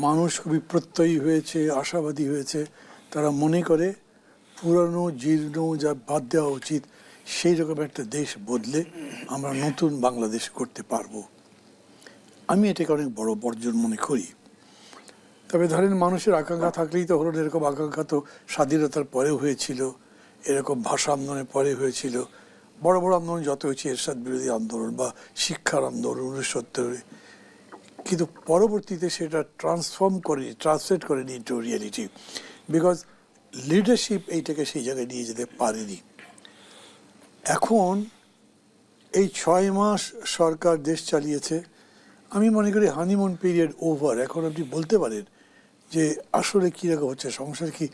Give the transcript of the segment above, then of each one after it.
মানুষ খুবই প্রত্যয়ী হয়েছে, আশাবাদী হয়েছে। তারা মনে করে পুরানো জীর্ণ যা বাদ দেওয়া উচিত, সেই রকম একটা দেশ বদলে আমরা নতুন বাংলাদেশ করতে পারবো। আমি এটাকে অনেক বড় বর্জন মনে করি। তবে ধরেন মানুষের আকাঙ্ক্ষা থাকলেই তো হলো, এরকম আকাঙ্ক্ষা তো স্বাধীনতার পরেও হয়েছিল, এরকম ভাষা আন্দোলনের পরে হয়েছিল, বড় বড় আন্দোলন যত হয়েছে, এরশাদ বিরোধী আন্দোলন বা শিক্ষার আন্দোলন 1970। কিন্তু পরবর্তীতে সেটা ট্রান্সলেট করেনি ইন্টু রিয়েলিটি, বিকজ লিডারশিপ এইটাকে সেই জায়গায় নিয়ে যেতে পারেনি। এখন এই 6 মাস সরকার দেশ চালিয়েছে, আমি মনে করি হানিমুন পিরিয়ড ওভার। এখন আপনি বলতে পারেন যে আসলে কীরকম হচ্ছে, সংসার কি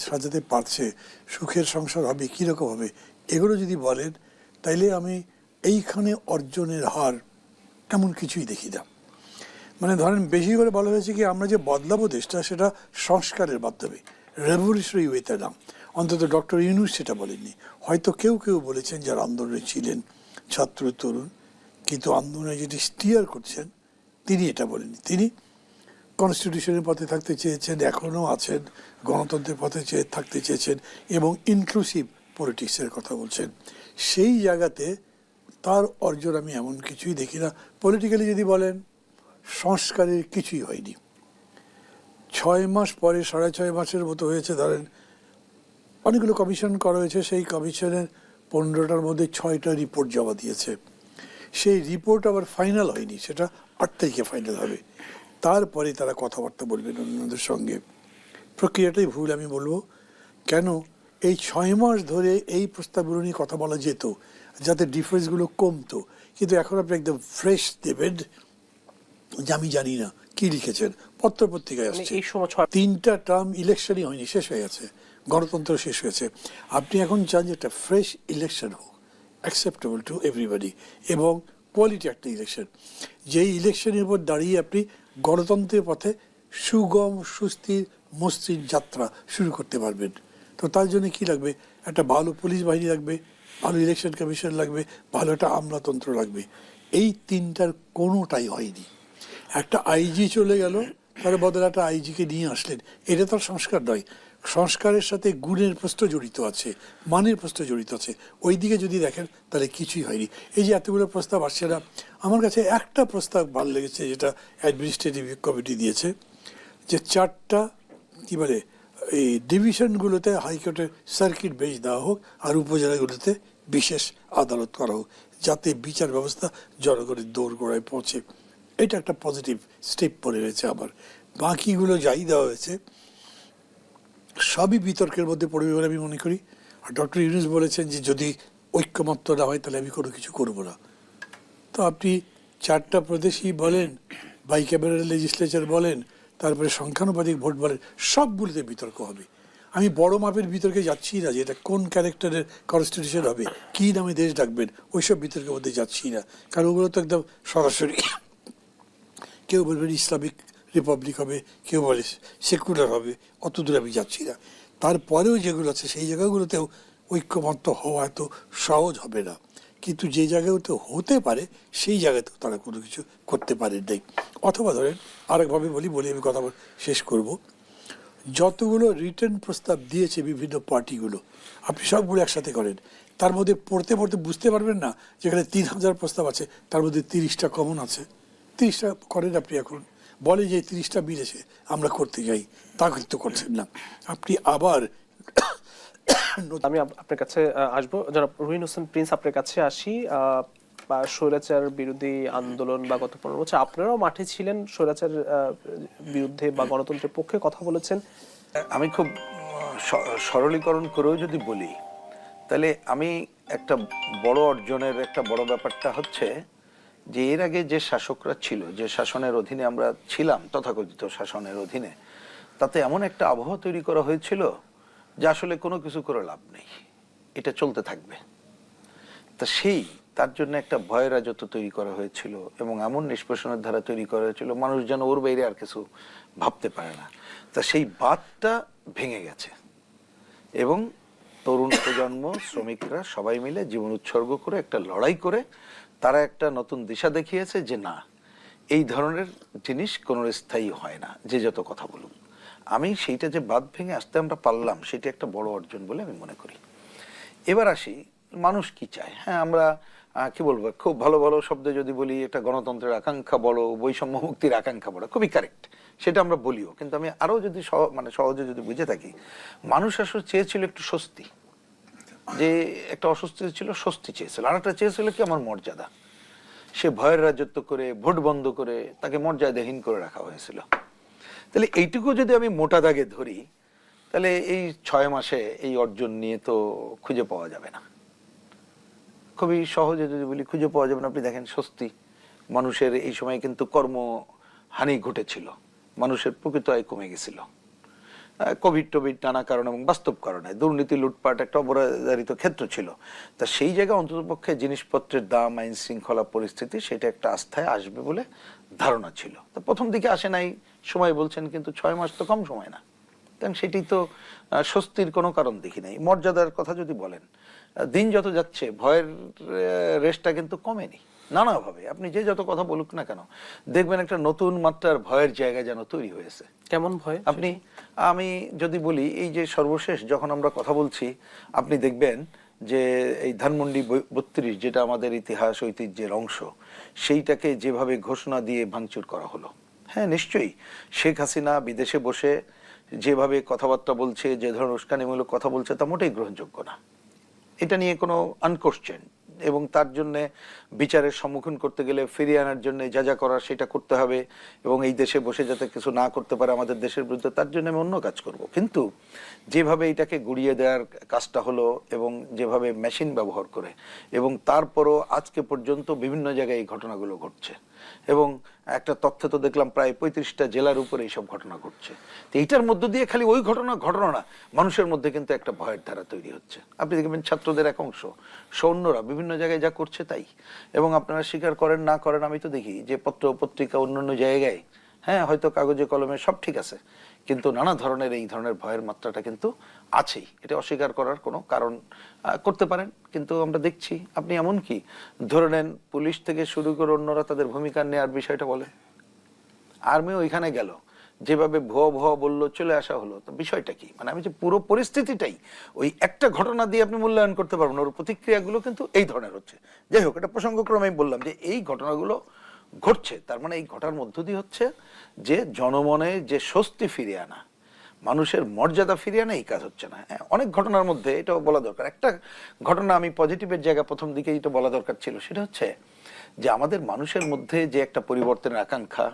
সাজাতে পারছে, সুখের সংসার হবে, কীরকম হবে, এগুলো যদি বলেন তাইলে আমি এইখানে অর্জনের হার এমন কিছুই দেখি না। মানে ধরেন বেশি করে বলা হয়েছে কি আমরা যে বদলাবো দেশটা, সেটা সংস্কারের মাধ্যমে, রেভলিউশনারি ওয়েতে না। অন্তত ডক্টর ইউনূস সেটা বলেননি। হয়তো কেউ কেউ বলেছেন যারা আন্দোলনে ছিলেন, ছাত্র তরুণ, কিন্তু আন্দোলনে যেটি স্টিয়ার করছেন তিনি এটা বলেননি। তিনি কনস্টিটিউশনের পথে থাকতে চেয়েছেন, এখনও আছেন, গণতন্ত্রের পথে থাকতে চেয়েছেন এবং ইনক্লুসিভ পলিটিক্সের কথা বলছেন। সেই জায়গাতে তার অর্জন আমি এমন কিছুই দেখি না। পলিটিক্যালি যদি বলেন, সংস্কারের কিছুই হয়নি। 6 মাস পরে 6.5 মাসের মতো হয়েছে, ধরেন অনেকগুলো কমিশন করা হয়েছে, সেই কমিশনের 15টার মধ্যে 6টা রিপোর্ট জমা দিয়েছে। সেই রিপোর্ট আবার ফাইনাল হয়নি, সেটা 8 তারিখে ফাইনাল হবে। তারপরে তারা কথাবার্তা বলবেন অন্যদের সঙ্গে। প্রক্রিয়াটাই ভুল আমি বলবো। কেন এই 6 মাস ধরে এই প্রস্তাবগুলো নিয়ে কথা বলা যেত, যাতে ডিফারেন্সগুলো কমতো, কিন্তু এখন আপনি একদম ফ্রেশ দেবেন যে আমি জানি না কি লিখেছেন, পত্রপত্রিকায় আসছে। 3টা টার্ম ইলেকশনই হয়নি, শেষ হয়ে গেছে, গণতন্ত্র শেষ হয়েছে। আপনি এখন চান যে একটা ফ্রেশ ইলেকশন হোক, অ্যাকসেপ্টেবল টু এভরিবডি, এবং কোয়ালিটি একটা ইলেকশন, যেই ইলেকশনের উপর দাঁড়িয়ে আপনি গণতন্ত্রের পথে সুগম সুস্থির মসৃণ যাত্রা শুরু করতে পারবেন। তো তার জন্য কি লাগবে? একটা ভালো পুলিশ বাহিনী লাগবে, ভালো ইলেকশন কমিশন লাগবে, ভালো একটা আমলাতন্ত্র লাগবে। এই 3টার কোনোটাই হয়নি। একটা আইজি চলে গেল, তার বদলে একটা আইজিকে নিয়ে আসলেন, এটা তো সংস্কার নয়। সংস্কারের সাথে গুণের প্রশ্ন জড়িত আছে, মানের প্রশ্ন জড়িত আছে। ওই দিকে যদি দেখেন তাহলে কিছুই হয়নি। এই যে এতগুলো প্রস্তাব আসছে না, আমার কাছে একটা প্রস্তাব ভালো লেগেছে, যেটা অ্যাডমিনিস্ট্রেটিভ কমিটি দিয়েছে, যে 4টা কী বলে এই ডিভিশনগুলোতে হাইকোর্টের সার্কিট বেঞ্চ দেওয়া হোক, আর উপজেলাগুলোতে বিশেষ আদালত করা হোক, যাতে বিচার ব্যবস্থা জনগণের দোরগোড়ায় পৌঁছে। এটা একটা পজিটিভ স্টেপ পড়ে রয়েছে। আবার বাকিগুলো যাই দেওয়া হয়েছে সবই বিতর্কের মধ্যে পড়বে বলে আমি মনে করি। আর ডক্টর ইউনূস বলেছেন যে যদি ঐক্যমত্য না হয় তাহলে আমি কোনো কিছু করব না। তো আপনি 4টা প্রদেশই বলেন, বাইক্যামেরাল লেজিসলেচার বলেন, তারপরে সংখ্যানুপাতিক ভোট বলেন, সবগুলোতে বিতর্ক হবে। আমি বড় মাপের বিতর্কে যাচ্ছি না, যে এটা কোন ক্যারেক্টারের কনস্টিটিউশন হবে, কী নামে দেশ ডাকবেন, ওইসব বিতর্কের মধ্যে যাচ্ছি না, কারণ ওগুলো তো একদম সরাসরি। কেউ বলবেন ইসলামিক রিপাবলিক হবে, কেউ বলে সেকুলার হবে, অত দূরে আমি যাচ্ছি না। তারপরেও যেগুলো আছে সেই জায়গাগুলোতেও ঐক্যমত্য হওয়া এত সহজ হবে না, কিন্তু যে জায়গাগুলোতে হতে পারে সেই জায়গাতেও তারা কোনো কিছু করতে পারে নাই। অথবা ধরেন আরেকভাবে বলি আমি কথা শেষ করব, যতগুলো রিটার্ন প্রস্তাব দিয়েছে বিভিন্ন পার্টিগুলো, আপনি সবগুলো একসাথে করেন, তার মধ্যে পড়তে পড়তে বুঝতে পারবেন না যেখানে 3000 প্রস্তাব আছে তার মধ্যে 30টা কমন আছে। 30টা করেন আপনি। এখন বলে যে 30টা মিলেছে আমরা করতে যাই, তা কিন্তু করছেন না। আপনি আবার আমি আপনার কাছে আসবো, জনাব রুহিন হোসেন প্রিন্স, আপনার কাছে আসি। স্বৈরাচার বিরোধী আন্দোলন বা গত 15 বছর আপনারাও মাঠে ছিলেন, স্বৈরাচার বিরুদ্ধে বা গণতন্ত্রের পক্ষে কথা বলেছেন। আমি খুব সরলীকরণ করেও যদি বলি, তাহলে আমি একটা বড় অর্জনের একটা বড় ব্যাপারটা হচ্ছে যে এর আগে যে শাসকরা ছিল, যে শাসনের অধীনে আমরা ছিলাম, তথাকথিত শাসনের অধীনে, তাতে এমন একটা আবহাওয়া তৈরি করা হয়েছিল যে আসলে কোনো কিছু করে লাভ নেই, এটা চলতে থাকবে। তা তার জন্য একটা ভয় রাজত্ব তৈরি করা হয়েছিল এবং এমন নিষ্পেষণের ধারা তৈরি করা হয়েছিল, মানুষ যেন ওর বাইরে আর কিছু ভাবতে পারে না। তা সেই বাঁধটা ভেঙে গেছে এবং তরুণ প্রজন্ম, শ্রমিকরা সবাই মিলে জীবন উৎসর্গ করে একটা লড়াই করে তারা একটা নতুন দিশা দেখিয়েছে যে না, এই ধরনের জিনিস কোনো স্থায়ী হয় না, যে যত কথা বলুন। আমি সেইটা যে বাঁধ ভেঙে আসতে আমরা পারলাম, সেটা একটা বড় অর্জন বলে আমি মনে করি। এবার আসি, মানুষ কি চায়। হ্যাঁ, আমরা কি বলবো, খুব ভালো ভালো শব্দে যদি বলি, এটা গণতন্ত্রের আকাঙ্ক্ষা বড়, বৈষম্য মুক্তির আকাঙ্ক্ষা বড়, খুবই কারেক্ট, সেটা আমরা বলিও। কিন্তু আমি আরো যদি সহজে যদি বুঝে থাকি, মানুষ আসলে চেয়েছিল একটু স্বস্তি, যে একটা অস্বস্তি ছিল, স্বস্তি চেয়েছিল। আর একটা চেয়েছিল কি, আমার মর্যাদা। সে ভয়ের রাজত্ব করে, ভোট বন্ধ করে তাকে মর্যাদাহীন করে রাখা হয়েছিল। তাহলে এইটুকু যদি আমি মোটা দাগে ধরি, তাহলে এই 6 মাসে এই অর্জন নিয়ে তো খুঁজে পাওয়া যাবে না। খুবই সহজে যদি বলি, খুঁজে পাওয়া যাবে না। আপনি দেখেন, স্বস্তি, মানুষের এই সময় কিন্তু কর্মহানি ঘটেছিল, মানুষের প্রকৃত আয় কমে গেছিল, কোভিড টোভিড নানা কারণ এবং বাস্তব কারণে, দুর্নীতি, লুটপাট একটা অপরাধিত ক্ষেত্র ছিল। তা সেই জায়গায় অন্ততপক্ষে জিনিসপত্রের দাম, আইন শৃঙ্খলা পরিস্থিতি, সেটা একটা আস্থায় আসবে বলে ধারণা ছিল। তো প্রথম দিকে আসে নাই, সময় বলছেন, কিন্তু 6 মাস তো কম সময় না। কারণ সেটি তো স্বস্তির কোনো কারণ দেখি নাই। মর্যাদার কথা যদি বলেন, দিন যত যাচ্ছে ভয়ের রেশটা কিন্তু কমেনি নানাভাবে। আপনি যে যত কথা বলুক না কেন, দেখবেন একটা নতুন মাত্রার ভয়ের জায়গা যেন তৈরি হয়েছে। কেমন ভয়? আমি যদি বলি, এই যে সর্বশেষ যখন আমরা কথা বলছি, আপনি দেখবেন যে এই ধানমন্ডি 32, যেটা আমাদের ইতিহাস ঐতিহ্যের অংশ, সেইটাকে যেভাবে ঘোষণা দিয়ে ভাঙচুর করা হলো। হ্যাঁ, নিশ্চয়ই শেখ হাসিনা বিদেশে বসে যেভাবে কথাবার্তা বলছে, যে ধরনের উস্কানিমূলক কথা বলছে, তা মোটেই গ্রহণযোগ্য না। এটা নিয়ে কোনো আনকোশ্চেন, এবং তার জন্য বিচারের সম্মুখীন করতে গেলে ফিরিয়ে আনার জন্য যা যা করার সেটা করতে হবে, এবং এই দেশে বসে যাতে কিছু না করতে পারে আমাদের দেশের বিরুদ্ধে, তার জন্য আমি অন্য কাজ করব। কিন্তু যেভাবে এটাকে গুড়িয়ে দেওয়ার কাজটা হলো, এবং যেভাবে মেশিন ব্যবহার করে, এবং তারপরও আজকে পর্যন্ত বিভিন্ন জায়গায় এই ঘটনাগুলো ঘটছে, এবং একটা তথ্য তো দেখলাম প্রায় 35টা জেলার উপরে এইসব ঘটনা ঘটছে। তো এইটার মধ্য দিয়ে খালি ওই ঘটনা না, মানুষের মধ্যে কিন্তু একটা ভয়ের ধারা তৈরি হচ্ছে। আপনি দেখবেন ছাত্রদের এক অংশ, সৈন্যরা বিভিন্ন জায়গায় যা করছে তাই। এবং আপনারা স্বীকার করেন না করেন, আমি তো দেখি যে পত্র পত্রিকা অন্যান্য জায়গায়, হ্যাঁ হয়তো কাগজে কলমে সব ঠিক আছে, কিন্তু নানা ধরনের এই ধরনের ভয়ের মাত্রাটা কিন্তু আছেই। এটা অস্বীকার করার কোনো কারণ করতে পারেন, কিন্তু আমরা দেখছি। আপনি এমন কি ধরে নেন, পুলিশ থেকে শুরু করে অন্যরা তাদের ভূমিকা নেওয়ার বিষয়টা বলে, আর্মি ওইখানে গেল, যেভাবে ভুয়া ভুয়া বললো, চলে আসা হলো। তো বিষয়টা কি, মানে আমি যে পুরো পরিস্থিতিটাই ওই একটা ঘটনা দিয়ে আপনি মূল্যায়ন করতে পারবেন, ওর প্রতিক্রিয়াগুলো কিন্তু এই ধরনের হচ্ছে। যাই হোক, এটা প্রসঙ্গক্রমে আমি বললাম যে এই ঘটনাগুলো ঘটছে, তার মানে এই ঘটার মধ্য দিয়ে হচ্ছে যে জনমনে যে স্বস্তি ফিরিয়ে আনা, মানুষের মর্যাদা ফিরিয়ে আনা, এই কাজ হচ্ছে না। হ্যাঁ, অনেক ঘটনার মধ্যে এটাও বলা দরকার। একটা ঘটনা আমি পজিটিভের জায়গা প্রথম দিকে এটা বলা দরকার ছিল, সেটা হচ্ছে যে আমাদের মানুষের মধ্যে যে একটা পরিবর্তনের আকাঙ্ক্ষা,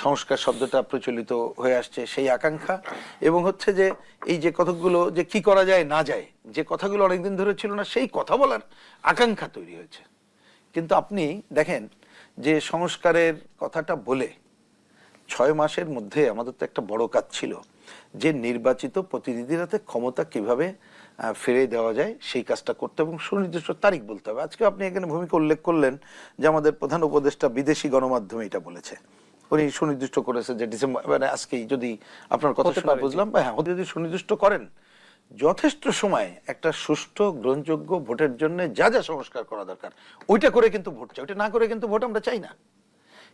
সংস্কার শব্দটা প্রচলিত হয়ে আসছে, সেই আকাঙ্ক্ষা, এবং হচ্ছে যে এই যে কতগুলো যে কি করা যায় না যায়, যে কথাগুলো অনেকদিন ধরে ছিল না, সেই কথা বলার আকাঙ্ক্ষা তৈরি হয়েছে। কিন্তু আপনি দেখেন যে সংস্কারের কথাটা বলে 6 মাসের মধ্যে আমাদের তো একটা বড় কাজ ছিল, যে নির্বাচিত প্রতিনিধির হাতে ক্ষমতা কিভাবে ফিরে দেওয়া যায় সেই কাজটা করতে, এবং সুনির্দিষ্ট তারিখ বলতে হবে। আজকে আপনি এখানে ভূমিকা উল্লেখ করলেন যে আমাদের প্রধান উপদেষ্টা বিদেশি গণমাধ্যমে এটা বলেছে, উনি সুনির্দিষ্ট করেছে যে ডিসেম্বর, মানে আজকেই, যদি আপনার কথা শুনে বুঝলাম, হ্যাঁ, যদি সুনির্দিষ্ট করেন, যথেষ্ট সময় একটা সুষ্ঠু গ্রহণযোগ্য ভোটের জন্য যা যা সংস্কার করা দরকার ওইটা করে কিন্তু ভোট চাই, ওইটা না করে কিন্তু ভোট আমরা চাই না।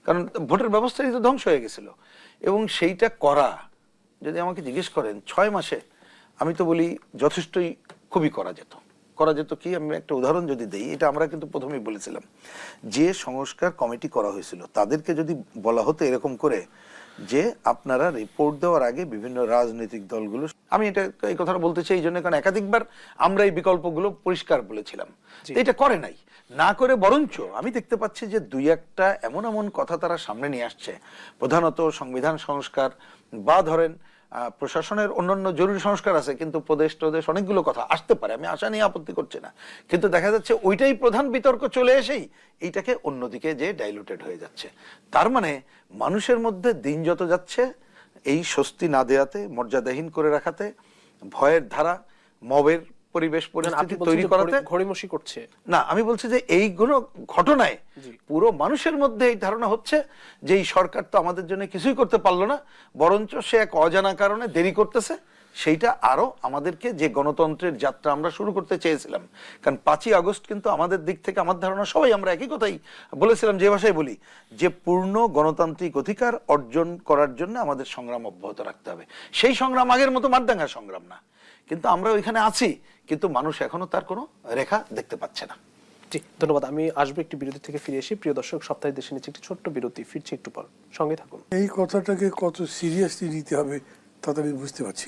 কারণ ভোটের ব্যবস্থাই তো ধ্বংস হয়ে গেছিল। এবং সেইটা করা, যদি আমাকে জিজ্ঞেস করেন 6 মাসে, আমি তো বলি যথেষ্টই, খুবই করা যেত কি, আমি একটা উদাহরণ যদি দেই, এটা আমরা কিন্তু প্রথমেই বলেছিলাম, যে সংস্কার কমিটি করা হয়েছিল তাদেরকে যদি বলা হতো এরকম করে যে আপনারা রিপোর্ট দেওয়ার আগে বিভিন্ন রাজনৈতিক দলগুলো, আমি এই কথাটা বলতে চাই এই জন্য কারণ একাধিকবার আমরা এই বিকল্পগুলো পরিষ্কার বলেছিলাম, এটা করে নাই, না করে বরঞ্চ আমি দেখতে পাচ্ছি যে 2-1টা এমন এমন কথা তারা সামনে নিয়ে আসছে, প্রধানত সংবিধান সংস্কার, বা ধরেন প্রশাসনের অন্যান্য জরুরি সংস্কার আছে, কিন্তু প্রদেশ অনেকগুলো কথা আসতে পারে, আমি আশা নিয়ে আপত্তি করছি না, কিন্তু দেখা যাচ্ছে ওইটাই প্রধান বিতর্ক চলে এসেই এইটাকে অন্যদিকে যে ডাইলুটেড হয়ে যাচ্ছে। তার মানে মানুষের মধ্যে দিন যত যাচ্ছে, এই স্বস্তি না দেয়াতে, মর্যাদাহীন করে রাখাতে, ভয়ের ধারা, মবের পরিবেশ পরিস্থিতি তৈরি করাতে ঘড়িমসি করছে না, আমি বলছি যে এইগুলো ঘটনায় পুরো মানুষের মধ্যে এই ধারণা হচ্ছে যে এই সরকার তো আমাদের জন্য কিছুই করতে পারলো না, বরঞ্চ সে এক অজানা কারণে দেরি করতেছে, সেইটা আরো আমাদেরকে যে গণতন্ত্রের যাত্রা আমরা শুরু করতে চেয়েছিলাম, কারণ 5ই আগস্ট কিন্তু আমাদের দিক থেকে আমার ধারণা সবাই আমরা একই কথাই বলেছিলাম, যে ভাষায় বলি, যে পূর্ণ গণতান্ত্রিক অধিকার অর্জন করার জন্য আমাদের সংগ্রাম অব্যাহত রাখতে হবে। সেই সংগ্রাম আগের মতো মারদাঙ্গা সংগ্রাম না, কিন্তু আমরা ওইখানে আছি, কিন্তু মানুষ এখনো তার কোনো রেখা দেখতে পাচ্ছে না। জি, ধন্যবাদ। আমি আসবো একটি বিরতি থেকে ফিরে এসে। প্রিয় দর্শক, সপ্তাহে দেশে নিচ্ছে একটি ছোট্ট বিরতি, ফিরছি একটু পর, সঙ্গে থাকুন। এই কথাটাকে কত সিরিয়াসলি নিতে হবে তা তো আমি বুঝতে পারছি